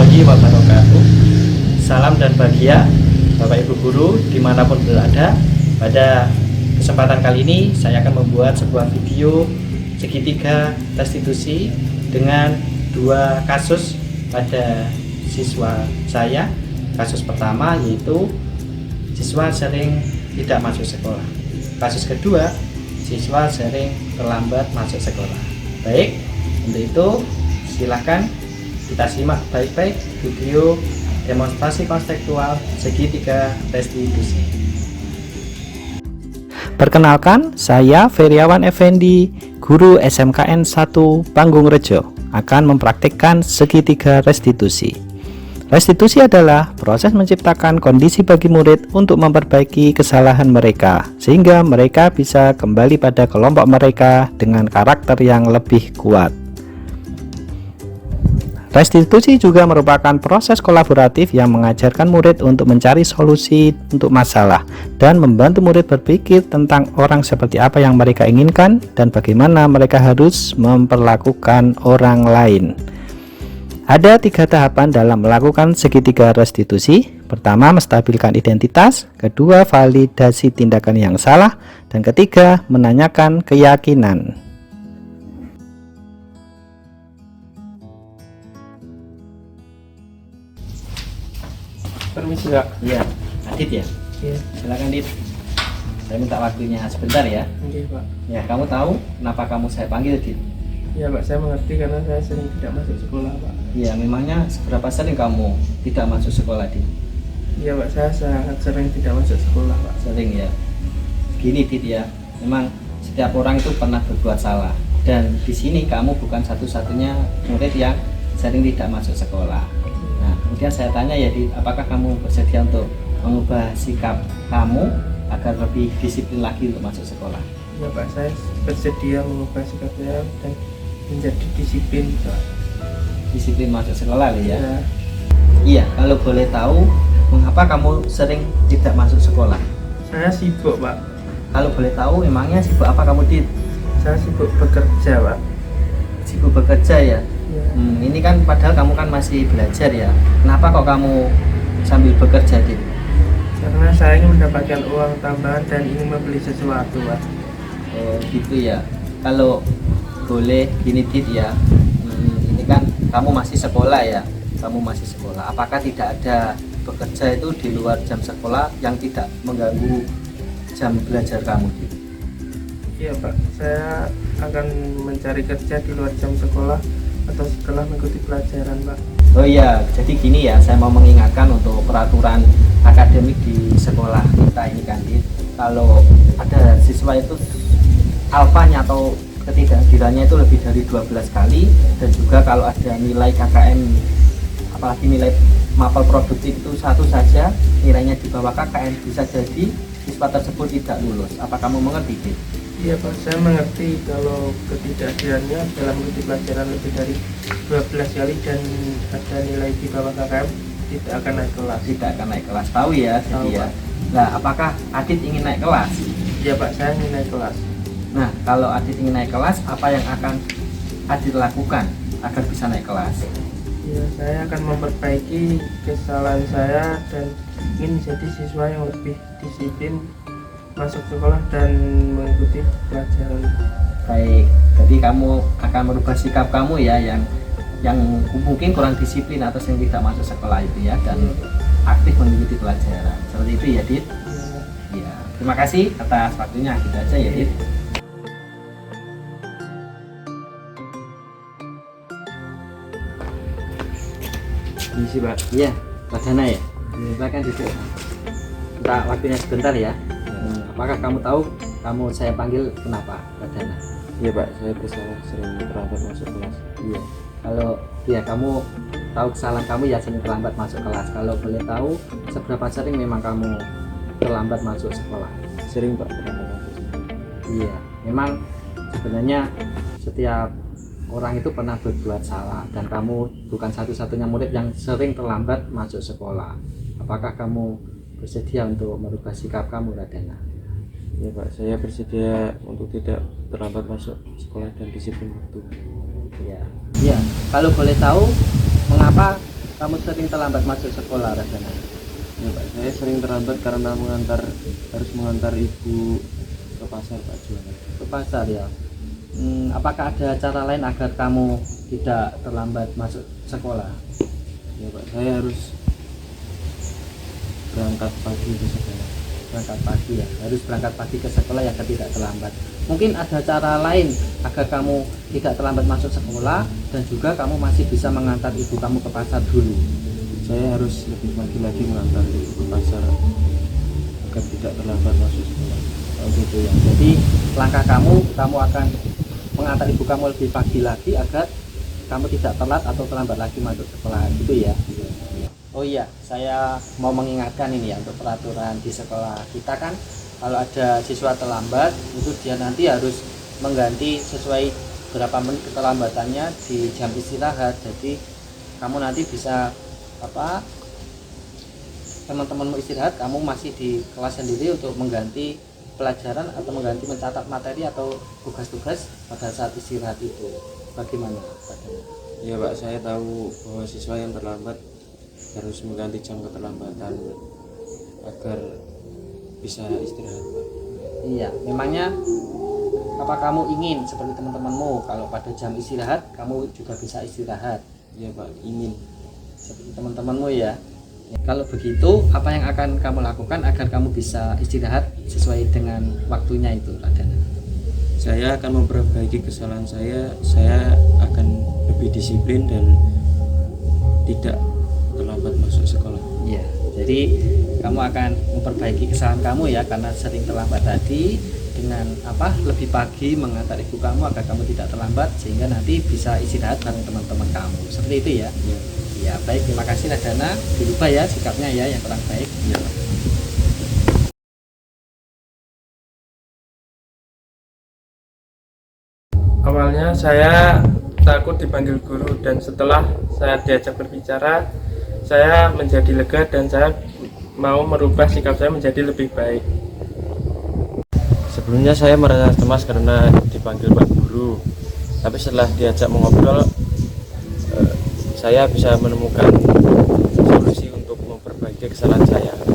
warahmatullahi wabarakatuh. Salam dan bahagia Bapak Ibu Guru dimanapun berada. Pada kesempatan kali ini saya akan membuat sebuah video segitiga restitusi dengan dua kasus pada siswa saya. Kasus pertama yaitu siswa sering tidak masuk sekolah. Kasus kedua, siswa sering terlambat masuk sekolah. Baik, untuk itu silahkan kita simak baik-baik video demonstrasi konseptual segitiga restitusi. Perkenalkan, saya Feriawan Effendi, guru SMKN 1 Panggung Rejo, akan mempraktikkan segitiga restitusi. Restitusi adalah proses menciptakan kondisi bagi murid untuk memperbaiki kesalahan mereka, sehingga mereka bisa kembali pada kelompok mereka dengan karakter yang lebih kuat. Restitusi juga merupakan proses kolaboratif yang mengajarkan murid untuk mencari solusi untuk masalah dan membantu murid berpikir tentang orang seperti apa yang mereka inginkan dan bagaimana mereka harus memperlakukan orang lain. Ada 3 tahapan dalam melakukan segitiga restitusi. Pertama, menstabilkan identitas. Kedua, validasi tindakan yang salah. Dan ketiga, menanyakan keyakinan. Permisi Pak. Iya, Adit ya? Iya. Silakan Adit. Saya minta waktunya sebentar ya. Oke Pak. Ya, kamu tahu kenapa kamu saya panggil Adit? Iya Pak, saya mengerti karena saya sering tidak masuk sekolah Pak. Iya, memangnya seberapa sering kamu tidak masuk sekolah Adit? Iya Pak, saya sangat sering tidak masuk sekolah Pak. Sering ya. Gini Adit ya, memang setiap orang itu pernah berbuat salah. Dan di sini kamu bukan satu-satunya murid yang sering tidak masuk sekolah. Nah, kemudian saya tanya ya, Dit, apakah kamu bersedia untuk mengubah sikap kamu agar lebih disiplin lagi untuk masuk sekolah? Iya Pak, saya bersedia mengubah sikap saya dan menjadi disiplin Pak. Disiplin masuk sekolah ya? Ya. Iya, kalau boleh tahu, mengapa kamu sering tidak masuk sekolah? Saya sibuk Pak. Kalau boleh tahu, emangnya sibuk apa kamu, Dit? Saya sibuk bekerja Pak. Sibuk bekerja ya? Ya. Ini kan padahal kamu kan masih belajar ya. Kenapa kok kamu sambil bekerja, Dit? Karena saya ingin mendapatkan uang tambahan dan ingin membeli sesuatu Pak. Oh gitu ya. Kalau boleh gini Dit ya, ini kan kamu masih sekolah ya. Kamu masih sekolah. Apakah tidak ada bekerja itu di luar jam sekolah yang tidak mengganggu jam belajar kamu, Dit? Iya Pak, saya akan mencari kerja di luar jam sekolah atau setelah mengikuti pelajaran Pak. Oh iya, jadi gini ya, saya mau mengingatkan untuk peraturan akademik di sekolah kita ini kan, Dit. Kalau ada siswa itu alfanya atau ketidakhadirannya itu lebih dari 12 kali, dan juga kalau ada nilai KKM, apalagi nilai mapel produktif itu satu saja, nilainya di bawah KKM, bisa jadi siswa tersebut tidak lulus. Apa kamu mengerti, Dit? Iya Pak, saya mengerti kalau ketidakhadirannya dalam mengikuti pelajaran lebih dari 12 kali dan ada nilai di bawah KKM tidak akan naik kelas. Tidak akan naik kelas, tahu ya? Tahu, Jadi ya. Pak. Nah, apakah Adit ingin naik kelas? Iya Pak, saya ingin naik kelas. Nah, kalau Adit ingin naik kelas, apa yang akan Adit lakukan agar bisa naik kelas? Ya, saya akan memperbaiki kesalahan saya dan ingin menjadi siswa yang lebih disiplin masuk sekolah dan mengikuti pelajaran. Baik, jadi kamu akan merubah sikap kamu ya, yang mungkin kurang disiplin atau yang tidak masuk sekolah itu ya, dan aktif mengikuti pelajaran. Seperti itu ya, Dit? Ya, terima kasih atas waktunya. Gitu aja ya, Dit. Misi Pak. Iya, Pak Dana ya. Silakan duduk. Minta waktunya sebentar ya. Apakah kamu tahu saya panggil kenapa, Pak Dana? Iya Pak, saya bersalah sering terlambat masuk kelas. Iya. Kalau ya kamu tahu kesalahan kamu ya, sering terlambat masuk kelas. Kalau boleh tahu, seberapa sering memang kamu terlambat masuk sekolah? Sering Pak terlambat masuk sekolah. Iya, memang sebenarnya setiap orang itu pernah berbuat salah, dan kamu bukan satu-satunya murid yang sering terlambat masuk sekolah. Apakah kamu bersedia untuk merubah sikap kamu, Radana? Ya Pak, saya bersedia untuk tidak terlambat masuk sekolah dan disiplin waktu. Ya. Ya, kalau boleh tahu, mengapa kamu sering terlambat masuk sekolah Radana? Ya Pak, saya sering terlambat karena harus mengantar ibu ke pasar Pak jualan. Ke pasar ya. Apakah ada cara lain agar kamu tidak terlambat masuk sekolah? Ya Pak, saya harus berangkat pagi ke sekolah. Berangkat pagi ya, harus berangkat pagi ke sekolah agar tidak terlambat. Mungkin ada cara lain agar kamu tidak terlambat masuk sekolah dan juga kamu masih bisa mengantar ibu kamu ke pasar dulu. Saya harus lebih pagi lagi mengantar ibu ke pasar agar tidak terlambat masuk sekolah. Oh gitu ya. Jadi langkah kamu akan mengantar ibu kamu lebih pagi lagi agar kamu tidak telat atau terlambat lagi masuk sekolah gitu ya. Oh iya, saya mau mengingatkan ini ya untuk peraturan di sekolah kita kan, kalau ada siswa terlambat itu dia nanti harus mengganti sesuai berapa menit keterlambatannya di jam istirahat. Jadi kamu nanti bisa teman-temanmu istirahat, kamu masih di kelas sendiri untuk mengganti pelajaran atau mengganti mencatat materi atau tugas-tugas pada saat istirahat itu. Bagaimana? Ya Pak, saya tahu bahwa siswa yang terlambat harus mengganti jam keterlambatan agar bisa istirahat Pak. Iya, memangnya apa kamu ingin seperti teman-temanmu kalau pada jam istirahat kamu juga bisa istirahat? Ya Pak, ingin Seperti teman-temanmu ya. Kalau begitu, apa yang akan kamu lakukan agar kamu bisa istirahat sesuai dengan waktunya itu, Radana? saya akan memperbaiki kesalahan saya akan lebih disiplin dan tidak terlambat masuk sekolah. Iya, jadi kamu akan memperbaiki kesalahan kamu ya karena sering terlambat tadi dengan lebih pagi mengantar ibu kamu agar kamu tidak terlambat sehingga nanti bisa istirahat bareng teman-teman kamu. Seperti itu ya. Ya. Ya, baik, terima kasih Radana. Dirubah ya sikapnya ya yang kurang baik. Ya. Awalnya saya takut dipanggil guru dan setelah saya diajak berbicara, saya menjadi lega dan saya mau merubah sikap saya menjadi lebih baik. Sebelumnya saya merasa cemas karena dipanggil Pak Guru, tapi setelah diajak mengobrol, saya bisa menemukan solusi untuk memperbaiki kesalahan saya.